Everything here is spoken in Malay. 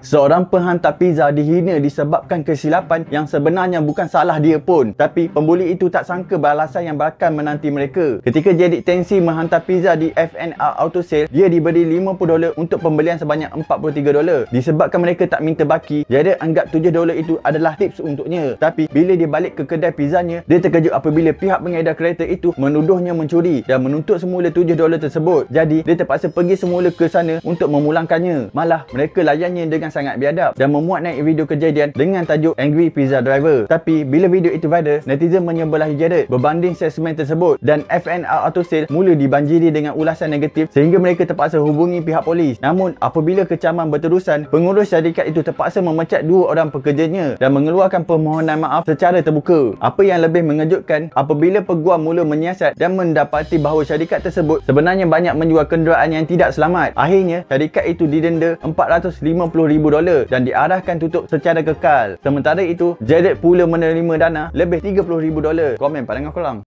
Seorang penghantar pizza dihina disebabkan kesilapan yang sebenarnya bukan salah dia pun. Tapi pembuli itu tak sangka balasan yang bakal menanti mereka. Ketika jadi tensi menghantar pizza di FNR Auto Sale, dia diberi $50 untuk pembelian sebanyak $43. Disebabkan mereka tak minta baki, jadi anggap $7 itu adalah tips untuknya. Tapi bila dia balik ke kedai pizzanya, dia terkejut apabila pihak pengedar kereta itu menuduhnya mencuri dan menuntut semula $7 tersebut. Jadi dia terpaksa pergi semula ke sana untuk memulangkannya. Malah mereka layannya dengan sangat biadab dan memuat naik video kejadian dengan tajuk Angry Pizza Driver. Tapi bila video itu viral, netizen menyebelahi Jared berbanding statement tersebut dan FNR Auto Sale mula dibanjiri dengan ulasan negatif sehingga mereka terpaksa hubungi pihak polis. Namun apabila kecaman berterusan, pengurus syarikat itu terpaksa memecat 2 orang pekerjanya dan mengeluarkan permohonan maaf secara terbuka. Apa yang lebih mengejutkan, apabila peguam mula menyiasat dan mendapati bahawa syarikat tersebut sebenarnya banyak menjual kenderaan yang tidak selamat, akhirnya syarikat itu didenda $450,000 dan diarahkan tutup secara kekal. Sementara itu, Jared pula menerima dana lebih $30,000. Komen pandangan korang.